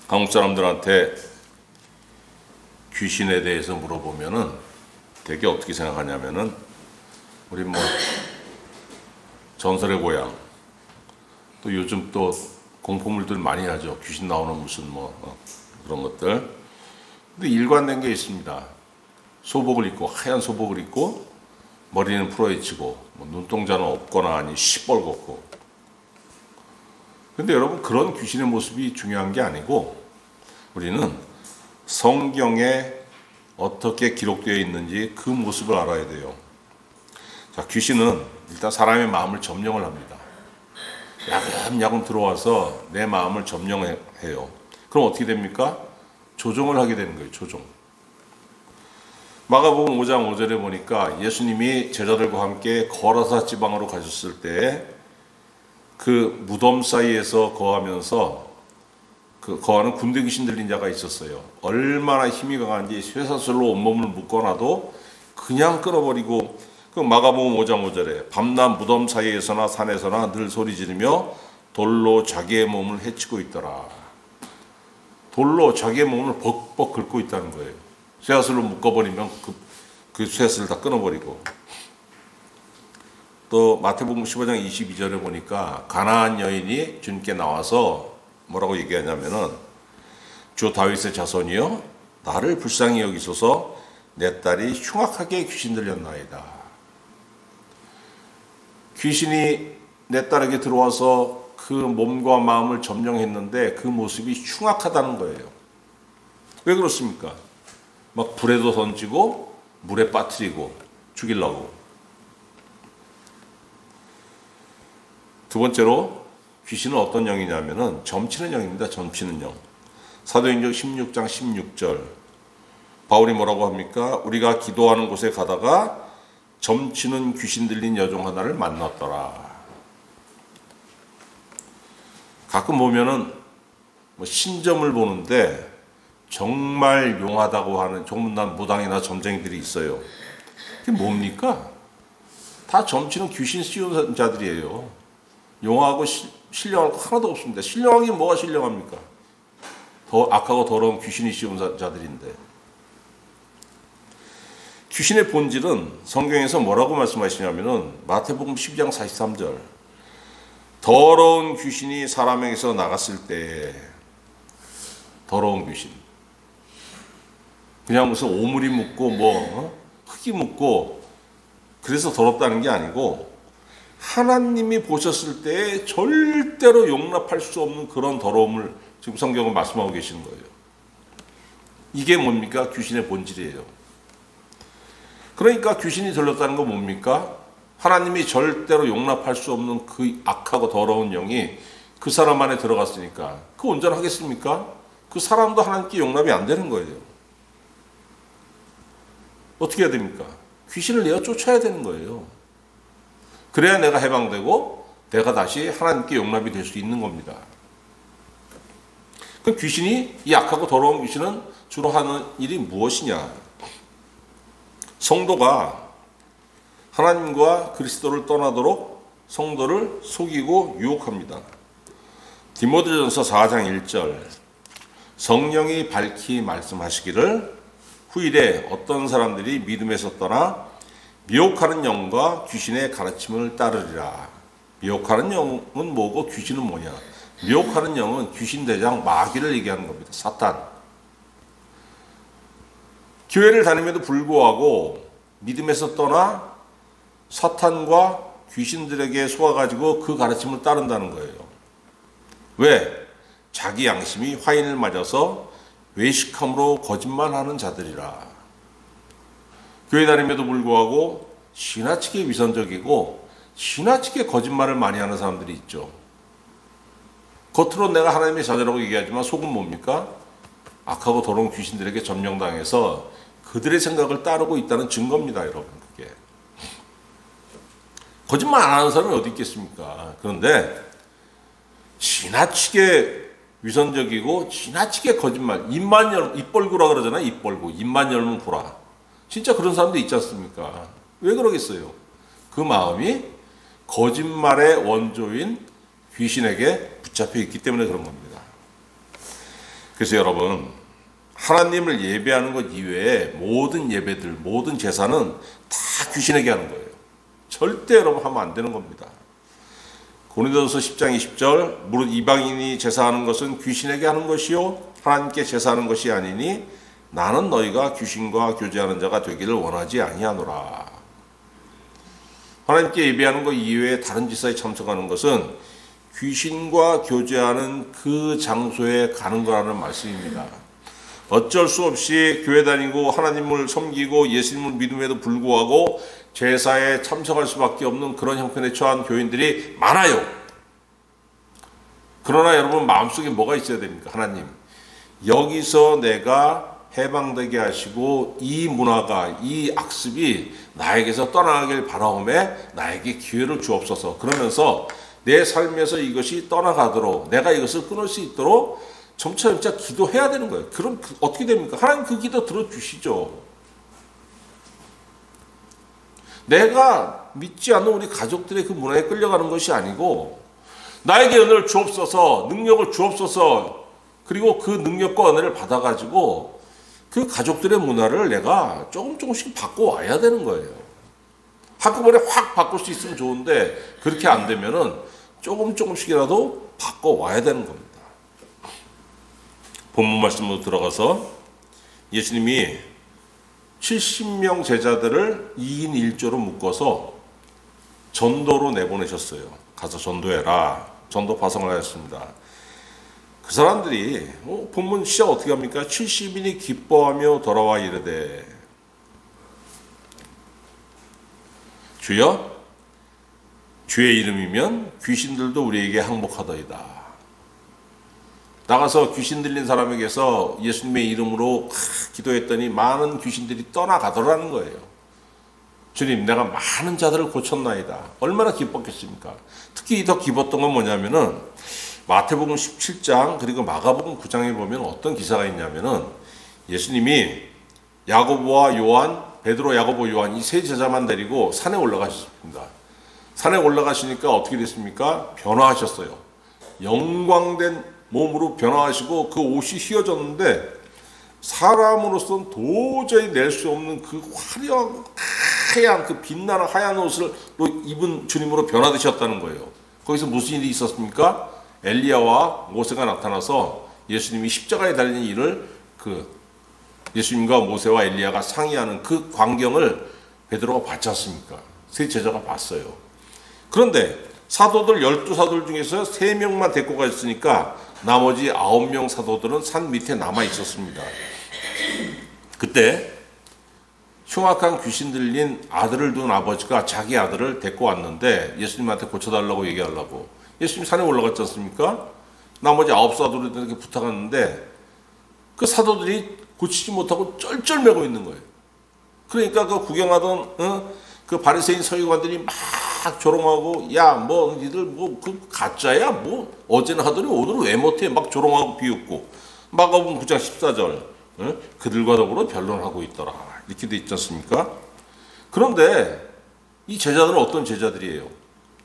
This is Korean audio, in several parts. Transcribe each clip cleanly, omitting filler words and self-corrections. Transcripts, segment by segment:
한국 사람들한테 귀신에 대해서 물어보면은 되게 어떻게 생각하냐면은 우리 뭐 전설의 고향, 또 요즘 또 공포물들 많이 하죠. 귀신 나오는 무슨 그런 것들. 근데 일관된 게 있습니다. 소복을 입고, 하얀 소복을 입고 머리는 풀어헤치고 눈동자는 없거나 아니 시뻘겋고. 근데 여러분, 그런 귀신의 모습이 중요한 게 아니고 우리는 성경에 어떻게 기록되어 있는지 그 모습을 알아야 돼요. 자, 귀신은 일단 사람의 마음을 점령을 합니다. 야금야금 들어와서 내 마음을 점령해요. 그럼 어떻게 됩니까? 조종을 하게 되는 거예요. 조종. 마가복음 5장 5절에 보니까 예수님이 제자들과 함께 거라사 지방으로 가셨을 때 그 무덤 사이에서 거하면서 그 거하는 군대 귀신 들린 자가 있었어요. 얼마나 힘이 강한지 쇠사슬로 온몸을 묶어놔도 그냥 끊어버리고, 그 마가복음 5장 5절에 밤낮 무덤 사이에서나 산에서나 늘 소리 지르며 돌로 자기의 몸을 해치고 있더라. 돌로 자기의 몸을 벅벅 긁고 있다는 거예요. 쇠사슬로 묶어버리면 그 쇠사슬을 다 끊어버리고. 또 마태복음 15장 22절에 보니까 가나안 여인이 주님께 나와서 뭐라고 얘기하냐면은 주 다윗의 자손이여 나를 불쌍히 여기소서 내 딸이 흉악하게 귀신 들렸나이다. 귀신이 내 딸에게 들어와서 그 몸과 마음을 점령했는데 그 모습이 흉악하다는 거예요. 왜 그렇습니까? 막 불에도 던지고 물에 빠뜨리고 죽이려고. 두 번째로 귀신은 어떤 영이냐면은 점치는 영입니다. 점치는 영. 사도행전 16장 16절 바울이 뭐라고 합니까? 우리가 기도하는 곳에 가다가 점치는 귀신 들린 여종 하나를 만났더라. 가끔 보면은 신점을 보는데 정말 용하다고 하는 조문난 무당이나 점쟁이들이 있어요. 그게 뭡니까? 다 점치는 귀신 씌운 자들이에요. 용하고 신령할 거 하나도 없습니다. 신령하긴 뭐가 신령합니까? 더 악하고 더러운 귀신이 씌운 자들인데. 귀신의 본질은 성경에서 뭐라고 말씀하시냐면은 마태복음 12장 43절 더러운 귀신이 사람에게서 나갔을 때, 더러운 귀신, 그냥 무슨 오물이 묻고 흙이 묻고 그래서 더럽다는 게 아니고 하나님이 보셨을 때 절대로 용납할 수 없는 그런 더러움을 지금 성경은 말씀하고 계시는 거예요. 이게 뭡니까? 귀신의 본질이에요. 그러니까 귀신이 들렸다는 건 뭡니까? 하나님이 절대로 용납할 수 없는 그 악하고 더러운 영이 그 사람 안에 들어갔으니까 그 온전하겠습니까? 그 사람도 하나님께 용납이 안 되는 거예요. 어떻게 해야 됩니까? 귀신을 내어 쫓아야 되는 거예요. 그래야 내가 해방되고 내가 다시 하나님께 용납이 될 수 있는 겁니다. 그럼 귀신이, 이 악하고 더러운 귀신은 주로 하는 일이 무엇이냐? 성도가 하나님과 그리스도를 떠나도록 성도를 속이고 유혹합니다. 디모데전서 4장 1절 성령이 밝히 말씀하시기를 후일에 어떤 사람들이 믿음에서 떠나 미혹하는 영과 귀신의 가르침을 따르리라. 미혹하는 영은 뭐고 귀신은 뭐냐? 미혹하는 영은 귀신 대장 마귀를 얘기하는 겁니다. 사탄. 교회를 다님에도 불구하고 믿음에서 떠나 사탄과 귀신들에게 속아가지고 그 가르침을 따른다는 거예요. 왜? 자기 양심이 화인을 맞아서 외식함으로 거짓말하는 자들이라. 교회 다님에도 불구하고 지나치게 위선적이고 지나치게 거짓말을 많이 하는 사람들이 있죠. 겉으로 내가 하나님의 자녀라고 얘기하지만 속은 뭡니까? 악하고 더러운 귀신들에게 점령당해서 그들의 생각을 따르고 있다는 증거입니다, 여러분. 그게 거짓말 안 하는 사람이 어디 있겠습니까? 그런데 지나치게 위선적이고 지나치게 거짓말, 입 벌구라 그러잖아요. 입 벌구, 입만 열면 구라. 진짜 그런 사람도 있지 않습니까? 왜 그러겠어요? 그 마음이 거짓말의 원조인 귀신에게 붙잡혀 있기 때문에 그런 겁니다. 그래서 여러분, 하나님을 예배하는 것 이외에 모든 예배들, 모든 제사는 다 귀신에게 하는 거예요. 절대 여러분 하면 안 되는 겁니다. 고린도전서 10장 20절, 무릇 이방인이 제사하는 것은 귀신에게 하는 것이요 하나님께 제사하는 것이 아니니 나는 너희가 귀신과 교제하는 자가 되기를 원하지 아니하노라. 하나님께 예배하는 것 이외에 다른 제사에 참석하는 것은 귀신과 교제하는 그 장소에 가는 거라는 말씀입니다. 어쩔 수 없이 교회 다니고 하나님을 섬기고 예수님을 믿음에도 불구하고 제사에 참석할 수밖에 없는 그런 형편에 처한 교인들이 많아요. 그러나 여러분 마음속에 뭐가 있어야 됩니까? 하나님, 여기서 내가 해방되게 하시고 이 문화가, 이 악습이 나에게서 떠나가길 바라오매 나에게 기회를 주옵소서. 그러면서 내 삶에서 이것이 떠나가도록, 내가 이것을 끊을 수 있도록 점차 기도해야 되는 거예요. 그럼 어떻게 됩니까? 하나님 그 기도 들어주시죠. 내가 믿지 않는 우리 가족들의 그 문화에 끌려가는 것이 아니고 나에게 은혜를 주옵소서, 능력을 주옵소서, 그리고 그 능력과 은혜를 받아가지고 그 가족들의 문화를 내가 조금씩 바꿔와야 되는 거예요. 한꺼번에 확 바꿀 수 있으면 좋은데 그렇게 안 되면은 조금씩이라도 바꿔와야 되는 겁니다. 본문 말씀으로 들어가서 예수님이 70명 제자들을 2인 1조로 묶어서 전도로 내보내셨어요. 가서 전도해라. 전도 파송을 하였습니다. 그 사람들이 본문 시작 어떻게 합니까? 70인이 기뻐하며 돌아와 이르되 주여 주의 이름이면 귀신들도 우리에게 항복하더이다. 나가서 귀신 들린 사람에게서 예수님의 이름으로 기도했더니 많은 귀신들이 떠나가더라는 거예요. 주님, 내가 많은 자들을 고쳤나이다. 얼마나 기뻤겠습니까? 특히 더 기뻤던 건 뭐냐면은 마태복음 17장 그리고 마가복음 9장에 보면 어떤 기사가 있냐면은 예수님이 야고보와 요한, 베드로, 야고보, 요한 이 세 제자만 데리고 산에 올라가셨습니다. 산에 올라가시니까 어떻게 됐습니까? 변화하셨어요. 영광된 몸으로 변화하시고 그 옷이 휘어졌는데 사람으로서는 도저히 낼 수 없는 그 화려하고 하얀 그 빛나는 하얀 옷을 입은 주님으로 변화되셨다는 거예요. 거기서 무슨 일이 있었습니까? 엘리야와 모세가 나타나서 예수님이 십자가에 달리는 일을 예수님과 모세와 엘리야가 상의하는 그 광경을 베드로가 봤지 않습니까? 세 제자가 봤어요. 그런데 사도들 12사도들 중에서 3명만 데리고 가셨으니까 나머지 9명 사도들은 산 밑에 남아 있었습니다. 그때 흉악한 귀신 들린 아들을 둔 아버지가 자기 아들을 데리고 왔는데 예수님한테 고쳐달라고 얘기하려고 예수님 산에 올라갔지 않습니까? 나머지 9사도들에게 부탁하는데 그 사도들이 고치지 못하고 쩔쩔매고 있는 거예요. 그러니까 그 구경하던 그 바리새인 서기관들이 막 조롱하고 야 뭐 니들 뭐 그 가짜야 뭐 어제는 하더니 오늘은 왜 못해 막 조롱하고 비웃고 마가복음 9장 14절 그들과 더불어 변론하고 있더라 이렇게 돼 있지 않습니까? 그런데 이 제자들은 어떤 제자들이에요?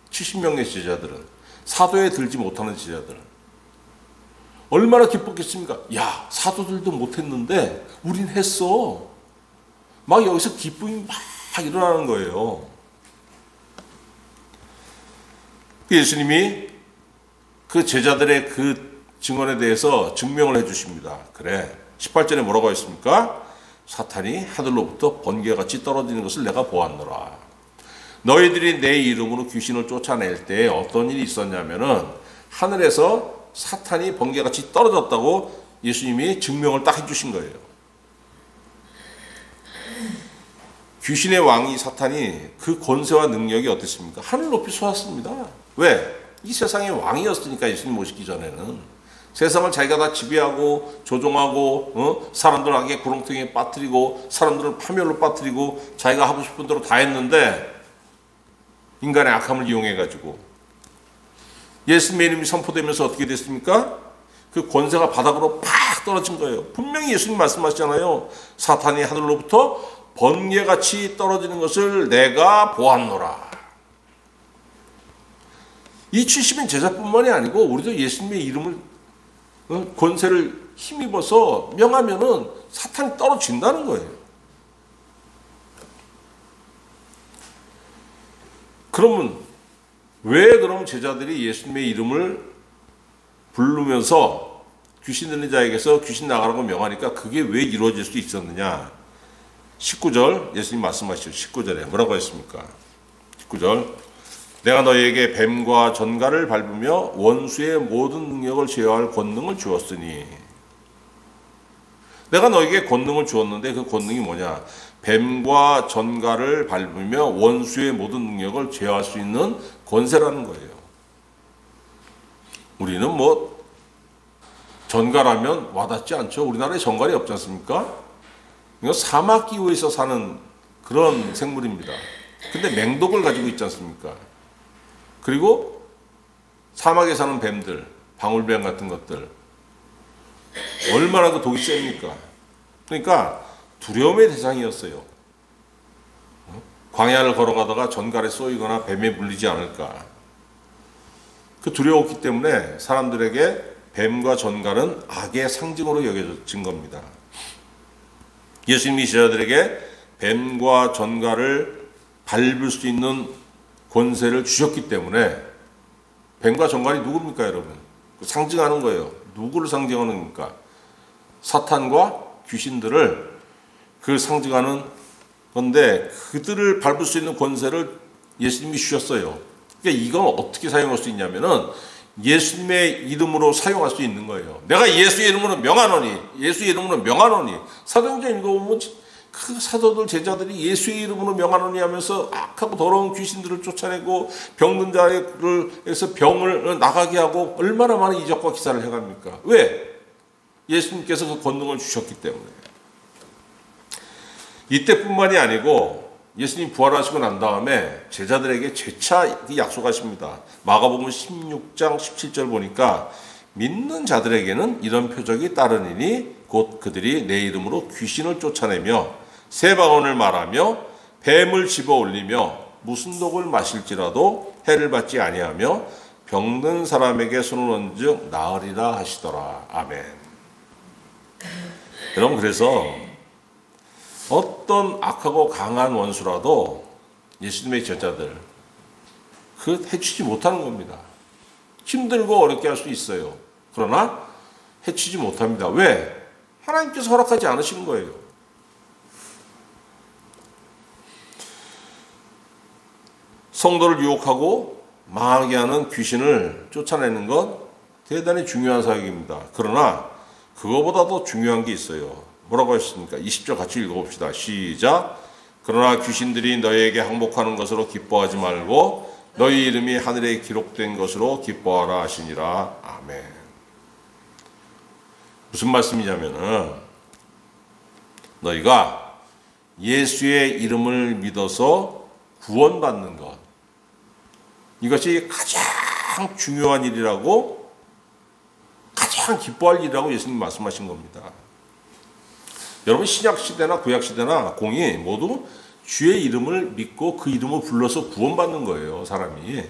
70명의 제자들은 사도에 들지 못하는 제자들 얼마나 기뻤겠습니까? 야 사도들도 못했는데 우린 했어. 막 여기서 기쁨이 막 일어나는 거예요. 예수님이 그 제자들의 그 증언에 대해서 증명을 해주십니다. 그래 18절에 뭐라고 했습니까? 사탄이 하늘로부터 번개같이 떨어지는 것을 내가 보았노라. 너희들이 내 이름으로 귀신을 쫓아낼 때 어떤 일이 있었냐면은 하늘에서 사탄이 번개같이 떨어졌다고 예수님이 증명을 딱 해주신 거예요. 귀신의 왕이 사탄이 그 권세와 능력이 어땠습니까? 하늘 높이 쏘았습니다. 왜? 이 세상의 왕이었으니까 예수님 모시기 전에는 세상을 자기가 다 지배하고 조종하고 사람들 악의 구렁텅이에 빠뜨리고 사람들을 파멸로 빠뜨리고 자기가 하고 싶은 대로 다 했는데 인간의 악함을 이용해가지고 예수님의 이름이 선포되면서 어떻게 됐습니까? 그 권세가 바닥으로 팍 떨어진 거예요. 분명히 예수님 말씀하시잖아요. 사탄이 하늘로부터 번개같이 떨어지는 것을 내가 보았노라. 이 70인 제자뿐만이 아니고 우리도 예수님의 이름을 권세를 힘입어서 명하면은 사탄이 떨어진다는 거예요. 그러면 그러면 제자들이 예수님의 이름을 부르면서 귀신 들린 자에게서 귀신 나가라고 명하니까 그게 왜 이루어질 수 있었느냐? 19절 예수님 말씀하시죠. 19절에 뭐라고 했습니까? 19절 내가 너희에게 뱀과 전갈을 밟으며 원수의 모든 능력을 제어할 권능을 주었으니. 내가 너에게 권능을 주었는데 그 권능이 뭐냐? 뱀과 전갈을 밟으며 원수의 모든 능력을 제어할 수 있는 권세라는 거예요. 우리는 뭐 전갈하면 와닿지 않죠. 우리나라에 전갈이 없지 않습니까? 이거 사막 기후에서 사는 그런 생물입니다. 근데 맹독을 가지고 있지 않습니까? 그리고 사막에 사는 뱀들, 방울뱀 같은 것들 얼마나 그 독이 셉니까? 그러니까 두려움의 대상이었어요. 광야를 걸어가다가 전갈에 쏘이거나 뱀에 물리지 않을까. 그 두려웠기 때문에 사람들에게 뱀과 전갈은 악의 상징으로 여겨진 겁니다. 예수님이 제자들에게 뱀과 전갈을 밟을 수 있는 권세를 주셨기 때문에 뱀과 전갈이 누굽니까, 여러분? 상징하는 거예요. 누구를 상징하는 겁니까? 사탄과 귀신들을 상징하는 건데 그들을 밟을 수 있는 권세를 예수님이 주셨어요. 그러니까 이건 어떻게 사용할 수 있냐면은 예수님의 이름으로 사용할 수 있는 거예요. 내가 예수의 이름으로 명하노니, 예수의 이름으로 명하노니. 사도행전 읽어보면 그 사도들 제자들이 예수의 이름으로 명하노니 하면서 악하고 더러운 귀신들을 쫓아내고 병든 자에서 병을 나가게 하고 얼마나 많은 이적과 기사를 해갑니까? 왜? 예수님께서 그 권능을 주셨기 때문에. 이때뿐만이 아니고 예수님 부활하시고 난 다음에 제자들에게 재차 약속하십니다. 마가복음 16장 17절 보니까 믿는 자들에게는 이런 표적이 따르니니 곧 그들이 내 이름으로 귀신을 쫓아내며 새 방언을 말하며 뱀을 집어 올리며 무슨 독을 마실지라도 해를 받지 아니하며 병든 사람에게 손을 얹어 나으리라 하시더라. 아멘. 여러분, 그래서 어떤 악하고 강한 원수라도 예수님의 제자들 해치지 못하는 겁니다. 힘들고 어렵게 할 수 있어요. 그러나 해치지 못합니다. 왜? 하나님께서 허락하지 않으신 거예요. 성도를 유혹하고 망하게 하는 귀신을 쫓아내는 건 대단히 중요한 사역입니다. 그러나 그거보다 더 중요한 게 있어요. 뭐라고 했습니까? 20절 같이 읽어봅시다. 시작. 그러나 귀신들이 너희에게 항복하는 것으로 기뻐하지 말고 너희 이름이 하늘에 기록된 것으로 기뻐하라 하시니라. 아멘. 무슨 말씀이냐면은 너희가 예수의 이름을 믿어서 구원받는 것, 이것이 가장 중요한 일이라고, 가장 기뻐할 일이라고 예수님 말씀하신 겁니다. 여러분, 신약시대나 구약시대나 공이 모두 주의 이름을 믿고 그 이름을 불러서 구원받는 거예요, 사람이.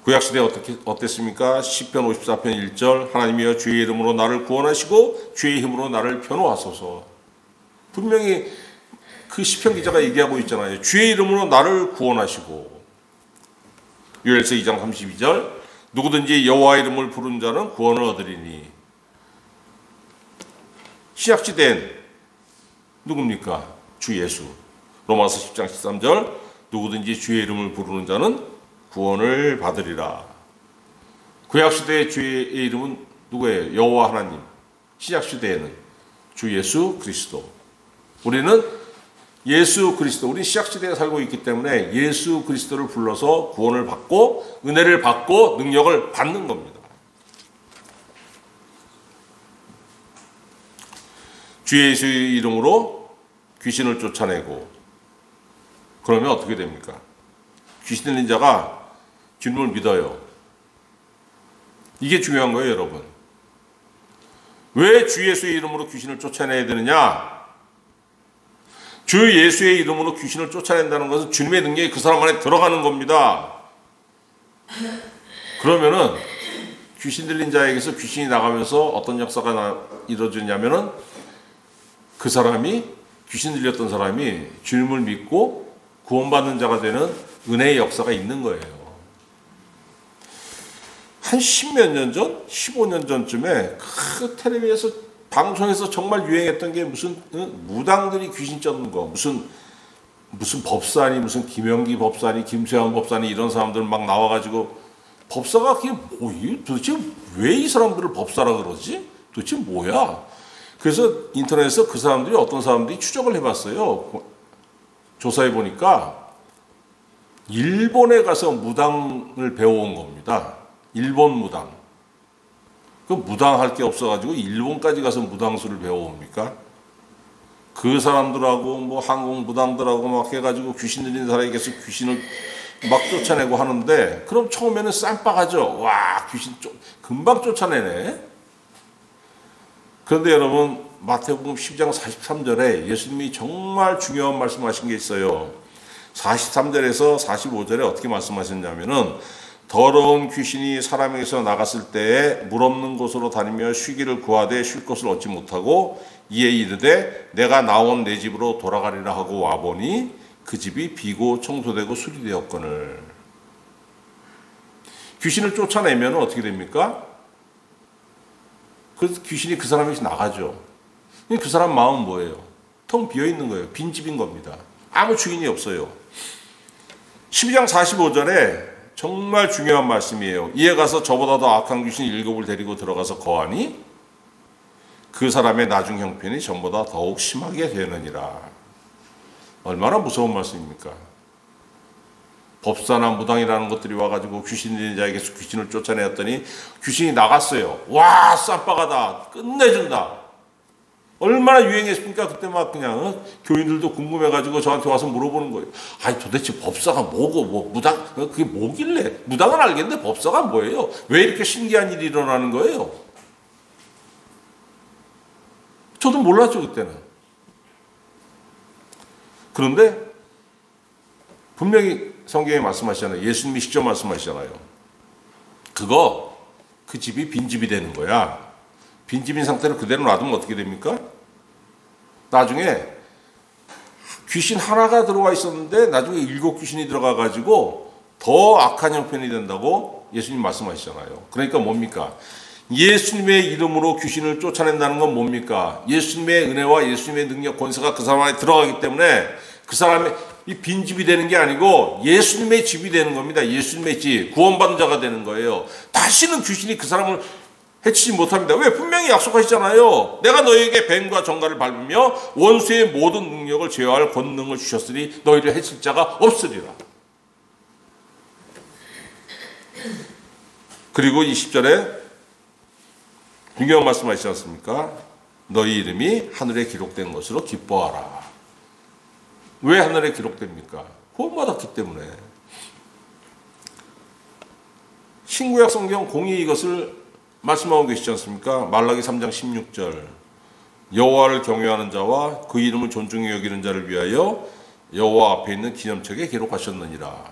구약시대 어땠습니까? 시편 54편 1절 하나님이여 주의 이름으로 나를 구원하시고 주의 힘으로 나를 변호하소서. 분명히 그 시편 기자가 얘기하고 있잖아요. 주의 이름으로 나를 구원하시고. 요엘서 2장 32절 누구든지 여호와 이름을 부른 자는 구원을 얻으리니. 신약시대엔 누굽니까? 주 예수. 로마서 10장 13절 누구든지 주의 이름을 부르는 자는 구원을 받으리라. 구약시대의 주의 이름은 누구예요? 여호와 하나님. 신약시대에는 주 예수 그리스도. 우리는 예수 그리스도, 우리 신약시대에 살고 있기 때문에 예수 그리스도를 불러서 구원을 받고 은혜를 받고 능력을 받는 겁니다. 주 예수의 이름으로 귀신을 쫓아내고, 그러면 어떻게 됩니까? 귀신 들린 자가 주님을 믿어요. 이게 중요한 거예요, 여러분. 왜 주 예수의 이름으로 귀신을 쫓아내야 되느냐? 주 예수의 이름으로 귀신을 쫓아낸다는 것은 주님의 능력이 그 사람 안에 들어가는 겁니다. 그러면은 귀신 들린 자에게서 귀신이 나가면서 어떤 역사가 이루어지냐면은 그 사람이 귀신 들렸던 사람이 주님을 믿고 구원받는 자가 되는 은혜의 역사가 있는 거예요. 한 10몇 년 전, 15년 전쯤에 그 텔레비에서 방송에서 정말 유행했던 게 무슨 무당들이 귀신 쫓는 거, 무슨 법사니, 무슨 김영기 법사니, 김세환 법사니 이런 사람들 막 나와가지고 법사가 그게 뭐예요? 도대체 왜 이 사람들을 법사라 그러지? 도대체 뭐야? 그래서 인터넷에서 그 사람들이 어떤 사람들이 추적을 해봤어요. 조사해 보니까 일본에 가서 무당을 배워온 겁니다. 일본 무당. 그 무당할 게 없어가지고 일본까지 가서 무당술을 배워옵니까? 그 사람들하고 뭐 한국 무당들하고 막 해가지고 귀신 들린 사람에게서 귀신을 막 쫓아내고 하는데, 그럼 처음에는 쌈박하죠. 와, 귀신 금방 쫓아내네. 그런데 여러분, 마태복음 12장 43절에 예수님이 정말 중요한 말씀하신 게 있어요. 43절에서 45절에 어떻게 말씀하셨냐면은, 더러운 귀신이 사람에게서 나갔을 때에 물 없는 곳으로 다니며 쉬기를 구하되 쉴 곳을 얻지 못하고 이에 이르되 내가 나온 내 집으로 돌아가리라 하고 와보니 그 집이 비고 청소되고 수리되었거늘. 귀신을 쫓아내면 어떻게 됩니까? 그래서 귀신이 그 사람에서 나가죠. 그 사람 마음은 뭐예요? 텅 비어있는 거예요. 빈집인 겁니다. 아무 주인이 없어요. 12장 45절에 정말 중요한 말씀이에요. 이에 가서 저보다 더 악한 귀신 7을 데리고 들어가서 거하니 그 사람의 나중 형편이 전보다 더욱 심하게 되느니라. 얼마나 무서운 말씀입니까? 법사나 무당이라는 것들이 와가지고 귀신 들린 자에게서 귀신을 쫓아내었더니 귀신이 나갔어요. 와, 쌈박하다. 끝내준다. 얼마나 유행했습니까? 그때 막 그냥 교인들도 궁금해가지고 저한테 와서 물어보는 거예요. 아니 도대체 법사가 뭐고 뭐 무당 그게 뭐길래? 무당은 알겠는데 법사가 뭐예요? 왜 이렇게 신기한 일이 일어나는 거예요? 저도 몰랐죠 그때는. 그런데 분명히 성경에 말씀하시잖아요. 예수님이 직접 말씀하시잖아요. 그 집이 빈집이 되는 거야. 빈집인 상태로 그대로 놔두면 어떻게 됩니까? 나중에 귀신 하나가 들어와 있었는데 나중에 7 귀신이 들어가가지고 더 악한 형편이 된다고 예수님 말씀하시잖아요. 그러니까 뭡니까? 예수님의 이름으로 귀신을 쫓아낸다는 건 뭡니까? 예수님의 은혜와 예수님의 능력, 권세가 그 사람 안에 들어가기 때문에 그 사람의 이 빈집이 되는 게 아니고 예수님의 집이 되는 겁니다. 예수님의 집, 구원받은 자가 되는 거예요. 다시는 귀신이 그 사람을 해치지 못합니다. 왜? 분명히 약속하시잖아요. 내가 너희에게 뱀과 정갈을 밟으며 원수의 모든 능력을 제어할 권능을 주셨으니 너희를 해칠 자가 없으리라. 그리고 20절에 중요한 말씀하시지 않습니까? 너희 이름이 하늘에 기록된 것으로 기뻐하라. 왜 하늘에 기록됩니까? 구원받았기 때문에. 신구약 성경 공의 이것을 말씀하고 계시지 않습니까? 말라기 3장 16절 여호와를 경외하는 자와 그 이름을 존중히 여기는 자를 위하여 여호와 앞에 있는 기념책에 기록하셨느니라.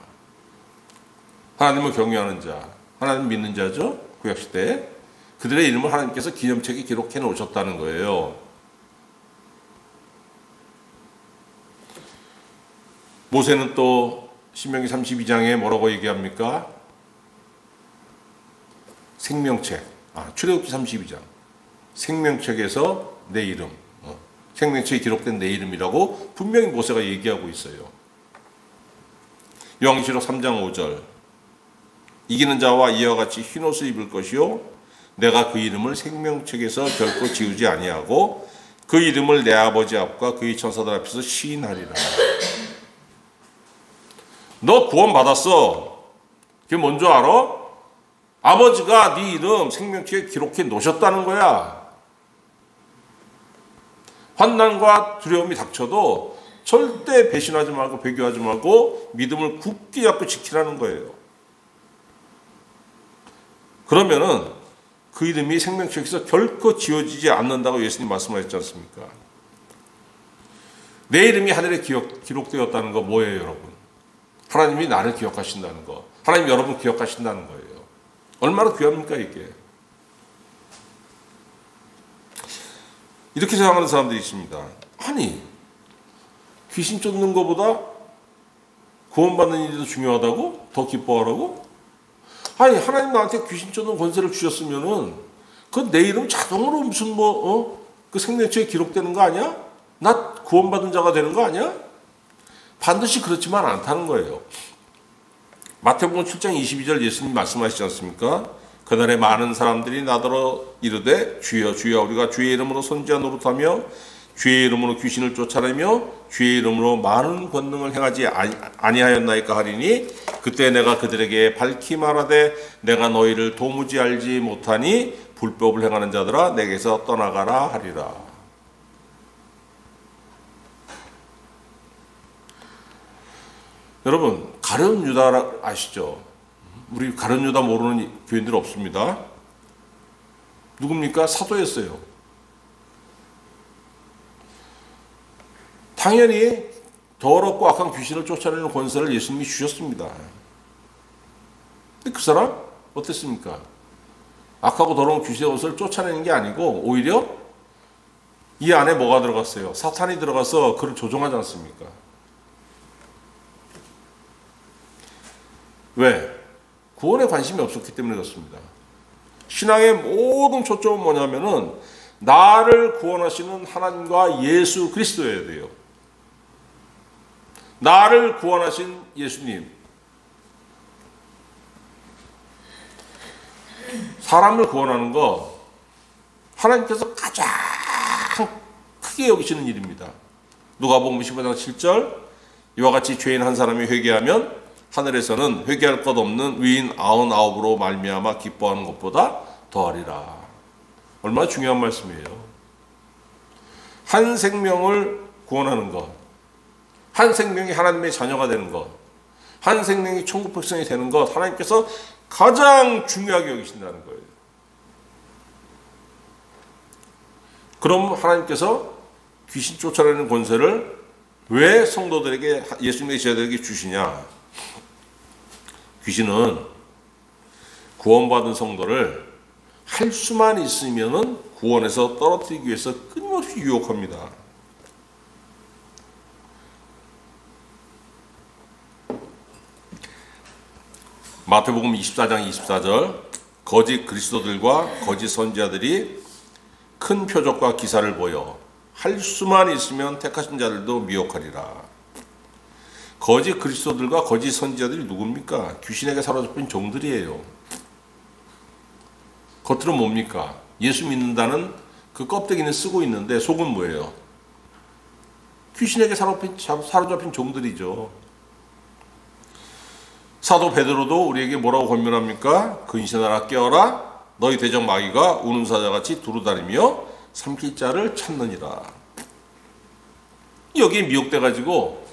하나님을 경외하는 자, 하나님 믿는 자죠. 구약시대에 그들의 이름을 하나님께서 기념책에 기록해 놓으셨다는 거예요. 모세는 또 신명기 32장에 뭐라고 얘기합니까? 생명책. 출애굽기 32장. 생명책에서 내 이름. 생명책에 기록된 내 이름이라고 분명히 모세가 얘기하고 있어요. 요한계시록 3장 5절. 이기는 자와 이와 같이 흰옷을 입을 것이요 내가 그 이름을 생명책에서 결코 지우지 아니하고 그 이름을 내 아버지 앞과 그의 천사들 앞에서 시인하리라. 너 구원 받았어. 그게 뭔지 알아? 아버지가 네 이름 생명책에 기록해 놓으셨다는 거야. 환난과 두려움이 닥쳐도 절대 배신하지 말고 배교하지 말고 믿음을 굳게 잡고 지키라는 거예요. 그러면은 그 이름이 생명책에서 결코 지워지지 않는다고 예수님 말씀하셨지 않습니까? 내 이름이 하늘에 기록되었다는 거 뭐예요, 여러분? 하나님이 나를 기억하신다는 거. 하나님 여러분 기억하신다는 거예요. 얼마나 귀합니까 이게? 이렇게 생각하는 사람들이 있습니다. 아니, 귀신 쫓는 것보다 구원받는 일이 더 중요하다고? 더 기뻐하라고? 아니, 하나님 나한테 귀신 쫓는 권세를 주셨으면은 그 내 이름 자동으로 무슨 그 생명책에 기록되는 거 아니야? 나 구원받은 자가 되는 거 아니야? 반드시 그렇지만 않다는 거예요. 마태복음 7장 22절 예수님 말씀하시지 않습니까? 그날에 많은 사람들이 나더러 이르되 주여 주여 우리가 주의 이름으로 선지자 노릇하며 주의 이름으로 귀신을 쫓아내며 주의 이름으로 많은 권능을 행하지 아니하였나이까 하리니 그때 내가 그들에게 밝히 말하되 내가 너희를 도무지 알지 못하니 불법을 행하는 자들아 내게서 떠나가라 하리라. 여러분, 가룟 유다 아시죠? 우리 가룟 유다 모르는 교인들 없습니다. 누굽니까? 사도였어요. 당연히 더럽고 악한 귀신을 쫓아내는 권세를 예수님이 주셨습니다. 근데 그 사람 어땠습니까? 악하고 더러운 귀신의 것을 쫓아내는 게 아니고 오히려 이 안에 뭐가 들어갔어요? 사탄이 들어가서 그를 조종하지 않습니까? 왜? 구원에 관심이 없었기 때문에 그렇습니다. 신앙의 모든 초점은 뭐냐면은 나를 구원하시는 하나님과 예수 그리스도여야 돼요. 나를 구원하신 예수님. 사람을 구원하는 거 하나님께서 가장 크게 여기시는 일입니다. 누가복음 15장 7절 이와 같이 죄인 한 사람이 회개하면 하늘에서는 회개할 것 없는 의인 99으로 말미암아 기뻐하는 것보다 더하리라. 얼마나 중요한 말씀이에요. 한 생명을 구원하는 것, 한 생명이 하나님의 자녀가 되는 것, 한 생명이 천국 백성이 되는 것 하나님께서 가장 중요하게 여기신다는 거예요. 그럼 하나님께서 귀신 쫓아내는 권세를 왜 성도들에게 예수님의 제자들에게 주시냐? 귀신은 구원받은 성도를 할 수만 있으면은 구원에서 떨어뜨리기 위해서 끊임없이 유혹합니다. 마태복음 24장 24절 거짓 그리스도들과 거짓 선지자들이 큰 표적과 기사를 보여 할 수만 있으면 택하신 자들도 미혹하리라. 거짓 그리스도들과 거짓 선지자들이 누굽니까? 귀신에게 사로잡힌 종들이에요. 겉으로 뭡니까? 예수 믿는다는 그 껍데기는 쓰고 있는데 속은 뭐예요? 귀신에게 사로잡힌 종들이죠. 사도 베드로도 우리에게 뭐라고 권면합니까? 근신하라 깨어라 너희 대적 마귀가 우는 사자같이 두루다니며 삼킬 자를 찾느니라. 여기에 미혹돼가지고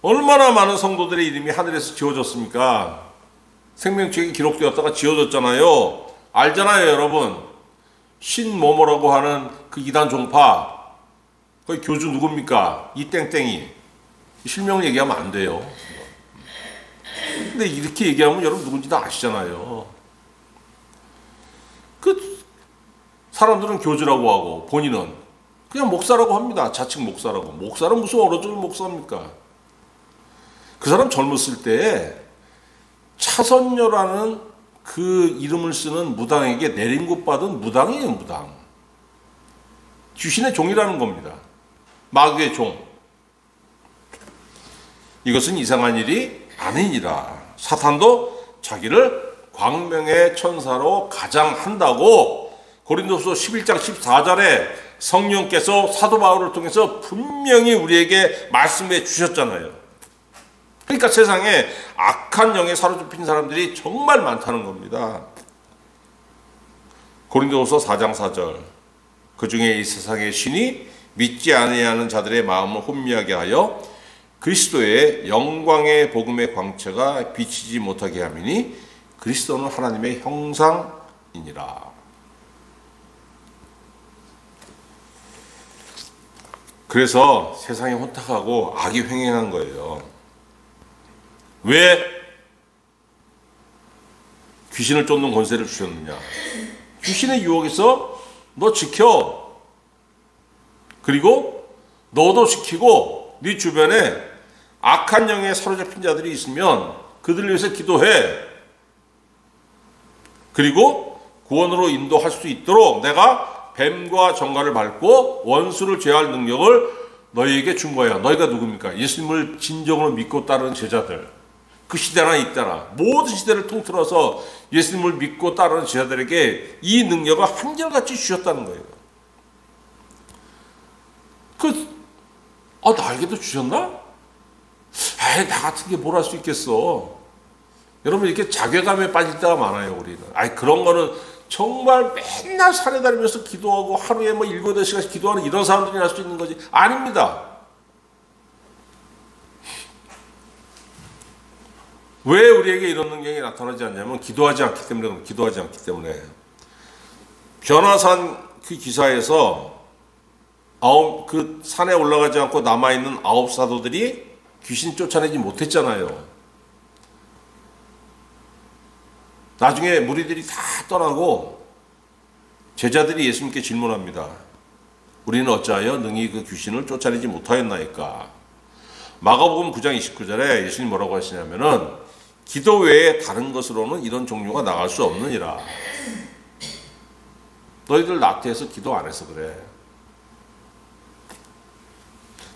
얼마나 많은 성도들의 이름이 하늘에서 지워졌습니까? 생명책에 기록되었다가 지워졌잖아요. 알잖아요, 여러분. 신모모라고 하는 그 이단 종파, 거기 교주 누굽니까? 이 땡땡이. 실명을 얘기하면 안 돼요. 근데 이렇게 얘기하면 여러분 누군지 다 아시잖아요. 그 사람들은 교주라고 하고 본인은 그냥 목사라고 합니다. 자칭 목사라고. 목사는 무슨 얼어줄 목사입니까? 그 사람 젊었을 때에 차선녀라는 그 이름을 쓰는 무당에게 내린곳 받은 무당이에요, 무당. 귀신의 종이라는 겁니다. 마귀의 종. 이것은 이상한 일이 아니니라. 사탄도 자기를 광명의 천사로 가장한다고 고린도서 11장 14절에 성령께서 사도 바울을 통해서 분명히 우리에게 말씀해 주셨잖아요. 그러니까 세상에 악한 영에 사로잡힌 사람들이 정말 많다는 겁니다. 고린도후서 4장 4절 그 중에 이 세상의 신이 믿지 아니하는 자들의 마음을 혼미하게 하여 그리스도의 영광의 복음의 광채가 비치지 못하게 함이니 그리스도는 하나님의 형상이니라. 그래서 세상이 혼탁하고 악이 횡행한 거예요. 왜 귀신을 쫓는 권세를 주셨느냐? 귀신의 유혹에서 너 지켜. 그리고 너도 시키고 네 주변에 악한 영에 사로잡힌 자들이 있으면 그들을 위해서 기도해. 그리고 구원으로 인도할 수 있도록 내가 뱀과 정갈을 밟고 원수를 제어할 능력을 너희에게 준 거야. 너희가 누굽니까? 예수님을 진정으로 믿고 따르는 제자들. 그 시대나 이때나 모든 시대를 통틀어서 예수님을 믿고 따르는 제자들에게 이 능력을 한결같이 주셨다는 거예요. 나에게도 주셨나? 에이, 나 같은 게 뭘 할 수 있겠어. 여러분, 이렇게 자괴감에 빠질 때가 많아요, 우리는. 그런 거는 정말 맨날 산에 다니면서 기도하고 하루에 7, 8시간씩 기도하는 이런 사람들이 할 수 있는 거지. 아닙니다. 왜 우리에게 이런 능력이 나타나지 않냐면 기도하지 않기 때문에, 기도하지 않기 때문에. 변화산 그 기사에서 그 산에 올라가지 않고 남아있는 9사도들이 귀신 쫓아내지 못했잖아요. 나중에 무리들이 다 떠나고 제자들이 예수님께 질문합니다. 우리는 어찌하여 능히 그 귀신을 쫓아내지 못하였나이까? 마가복음 9장 29절에 예수님 뭐라고 하시냐면은 기도 외에 다른 것으로는 이런 종류가 나갈 수 없느니라. 너희들 낙태해서 기도 안 해서 그래.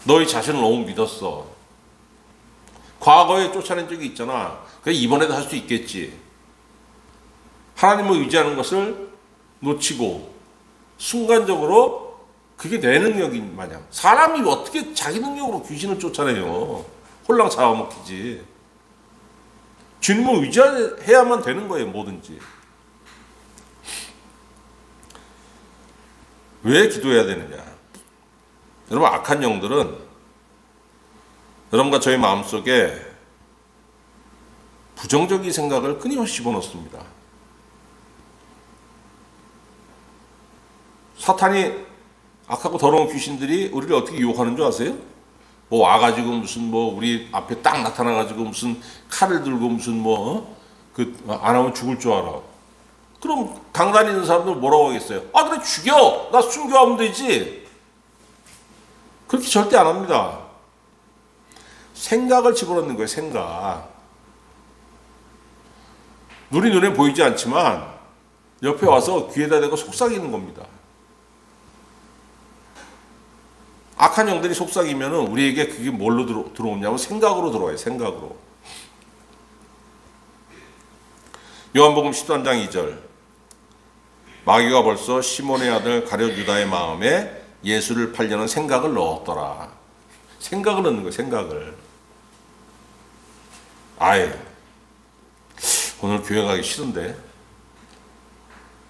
너희 자신을 너무 믿었어. 과거에 쫓아낸 적이 있잖아. 그래 이번에도 할 수 있겠지. 하나님을 의지하는 것을 놓치고 순간적으로 그게 내 능력인 마냥. 사람이 어떻게 자기 능력으로 귀신을 쫓아내요. 홀랑 잡아먹히지. 주님을 의지해야만 되는 거예요, 뭐든지. 왜 기도해야 되느냐? 여러분, 악한 영들은 여러분과 저희 마음속에 부정적인 생각을 끊임없이 집어넣습니다. 사탄이 악하고 더러운 귀신들이 우리를 어떻게 유혹하는 줄 아세요? 와가지고 무슨 우리 앞에 딱 나타나가지고 무슨 칼을 들고 무슨 안 하면 죽을 줄 알아. 그럼 강단에 있는 사람들 뭐라고 하겠어요? 그래 죽여! 나 순교하면 되지. 그렇게 절대 안 합니다. 생각을 집어넣는 거예요, 생각. 우리 눈에 보이지 않지만 옆에 와서 귀에다 대고 속삭이는 겁니다. 악한 영들이 속삭이면 우리에게 그게 뭘로 들어오냐면 생각으로 들어와요, 생각으로. 요한복음 13장 2절. 마귀가 벌써 시몬의 아들 가룟 유다의 마음에 예수를 팔려는 생각을 넣었더라. 생각을 넣는 거예요, 생각을. 오늘 교회 가기 싫은데.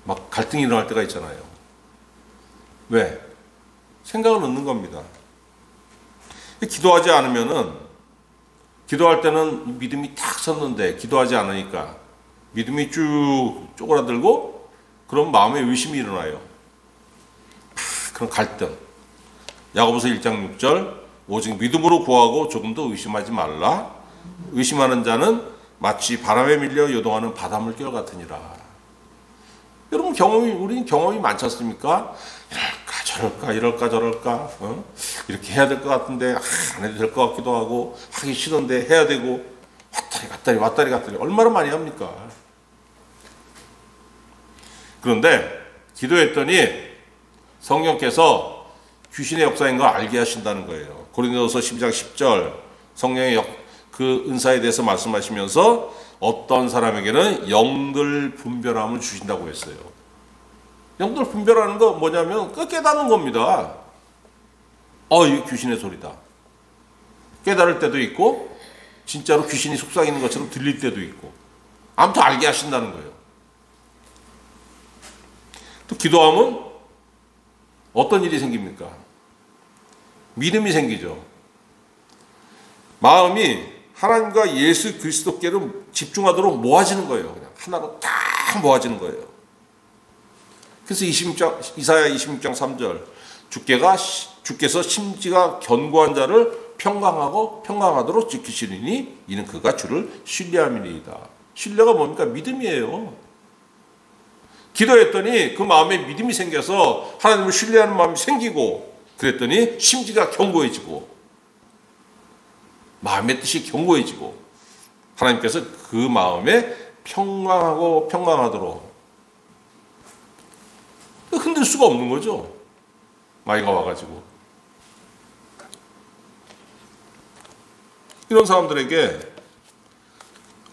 막 갈등이 일어날 때가 있잖아요. 왜? 생각을 넣는 겁니다. 기도하지 않으면은, 기도할 때는 믿음이 탁 섰는데, 기도하지 않으니까 믿음이 쭉 쪼그라들고, 그럼 마음에 의심이 일어나요. 그런 갈등. 야고보서 1장 6절, 오직 믿음으로 구하고 조금도 의심하지 말라. 의심하는 자는 마치 바람에 밀려 요동하는 바닷물결 같으니라. 여러분, 우리는 경험이 많지 않습니까? 이럴까 저럴까 이렇게 해야 될 것 같은데 안 해도 될 것 같기도 하고 하기 싫은데 해야 되고 왔다리 갔다리 얼마나 많이 합니까? 그런데 기도했더니 성령께서 귀신의 역사인 걸 알게 하신다는 거예요. 고린도서 12장 10절 성령의 그 은사에 대해서 말씀하시면서 어떤 사람에게는 영들 분별함을 주신다고 했어요. 영들 분별하는 거 뭐냐면 깨닫는 겁니다. 이게 귀신의 소리다. 깨달을 때도 있고 진짜로 귀신이 속삭이는 것처럼 들릴 때도 있고 아무튼 알게 하신다는 거예요. 또 기도하면 어떤 일이 생깁니까? 믿음이 생기죠. 마음이 하나님과 예수 그리스도께로 집중하도록 모아지는 거예요. 그냥 하나로 딱 모아지는 거예요. 그래서 이사야 26장 3절 주께서 심지가 견고한 자를 평강하도록 지키시리니 이는 그가 주를 신뢰함이니이다. 신뢰가 뭡니까? 믿음이에요. 기도했더니 그 마음에 믿음이 생겨서 하나님을 신뢰하는 마음이 생기고 그랬더니 심지가 견고해지고 마음의 뜻이 견고해지고 하나님께서 그 마음에 평강하고 평강하도록 흔들 수가 없는 거죠. 마귀가 와가지고. 이런 사람들에게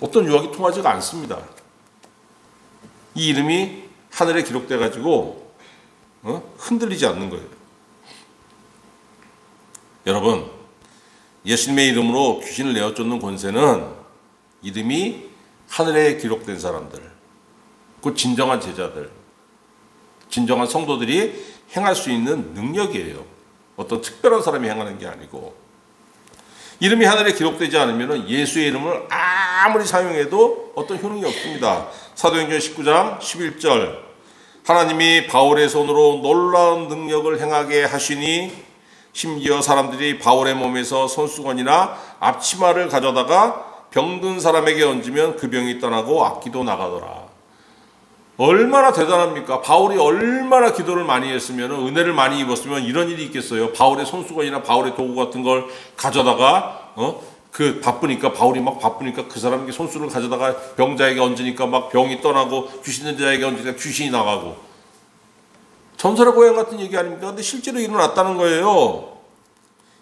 어떤 유혹이 통하지가 않습니다. 이 이름이 하늘에 기록돼 가지고 흔들리지 않는 거예요. 여러분, 예수님의 이름으로 귀신을 내어쫓는 권세는 이름이 하늘에 기록된 사람들, 그 진정한 제자들, 진정한 성도들이 행할 수 있는 능력이에요. 어떤 특별한 사람이 행하는 게 아니고. 이름이 하늘에 기록되지 않으면 예수의 이름을 아무리 사용해도 어떤 효능이 없습니다. 사도행전 19장 11절, 하나님이 바울의 손으로 놀라운 능력을 행하게 하시니 심지어 사람들이 바울의 몸에서 손수건이나 앞치마를 가져다가 병든 사람에게 얹으면 그 병이 떠나고 악기도 나가더라. 얼마나 대단합니까? 바울이 얼마나 기도를 많이 했으면, 은혜를 많이 입었으면 이런 일이 있겠어요? 바울의 손수건이나 바울의 도구 같은 걸 가져다가 바울이 막 바쁘니까 그 사람에게 손수를 가져다가 병자에게 얹으니까 막 병이 떠나고, 귀신 든 자에게 얹으니까 귀신이 나가고. 전설의 고향 같은 얘기 아닙니까? 근데 실제로 일어났다는 거예요.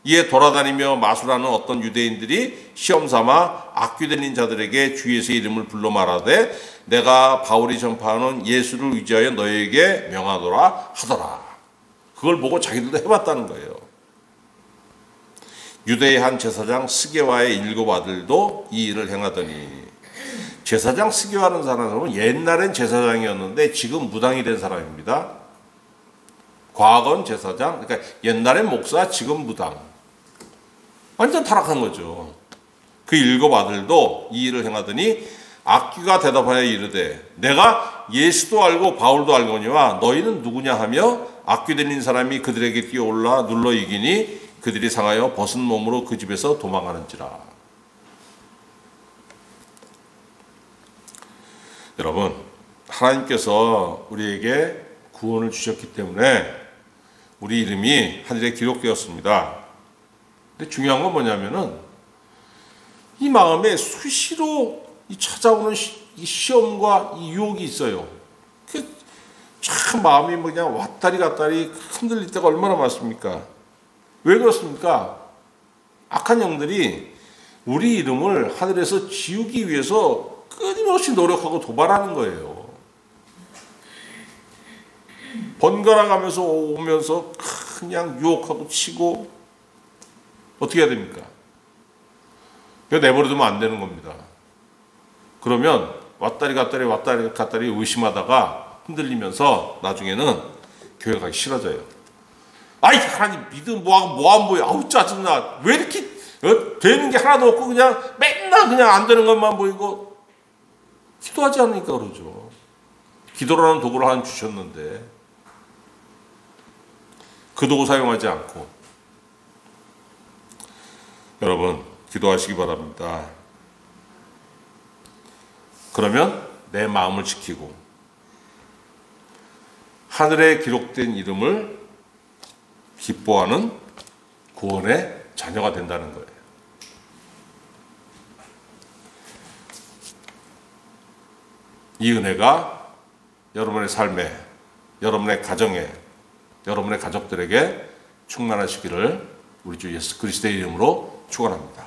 이에 돌아다니며 마술하는 어떤 유대인들이 시험삼아 악귀들린 자들에게 주 예수의 이름을 불러 말하되 내가 바울이 전파하는 예수를 의지하여 너에게 명하노라 하더라. 그걸 보고 자기들도 해봤다는 거예요. 유대의 한 제사장 스게와의 7 아들도 이 일을 행하더니, 제사장 스게와라는 사람은 옛날엔 제사장이었는데 지금 무당이 된 사람입니다. 과거는 제사장, 그러니까 옛날엔 목사, 지금 무당. 완전 타락한 거죠. 그 7 아들도 이 일을 행하더니 악귀가 대답하여 이르되 내가 예수도 알고 바울도 알거니와 너희는 누구냐 하며 악귀 들린 사람이 그들에게 뛰어올라 눌러 이기니 그들이 상하여 벗은 몸으로 그 집에서 도망하는지라. 여러분, 하나님께서 우리에게 구원을 주셨기 때문에 우리 이름이 하늘에 기록되었습니다. 근데 중요한 건 뭐냐면은 이 마음에 수시로 찾아오는 이 시험과 이 유혹이 있어요. 참 마음이 그냥 왔다리 갔다리 흔들릴 때가 얼마나 많습니까? 왜 그렇습니까? 악한 영들이 우리 이름을 하늘에서 지우기 위해서 끊임없이 노력하고 도발하는 거예요. 번갈아 가면서 오면서 그냥 유혹하고 치고 어떻게 해야 됩니까? 그냥 내버려두면 안 되는 겁니다. 그러면 왔다리 갔다리 의심하다가 흔들리면서 나중에는 교회 가기 싫어져요. 아이, 하나님 믿음 뭐 안 보여. 아우 짜증나. 왜 이렇게 되는 게 하나도 없고 그냥 맨날 그냥 안 되는 것만 보이고. 기도하지 않으니까 그러죠. 기도라는 도구를 하나님 주셨는데 그 도구 사용하지 않고. 여러분, 기도하시기 바랍니다. 그러면 내 마음을 지키고 하늘에 기록된 이름을 기뻐하는 구원의 자녀가 된다는 거예요. 이 은혜가 여러분의 삶에, 여러분의 가정에, 여러분의 가족들에게 충만하시기를 우리 주 예수 그리스도의 이름으로 축원합니다.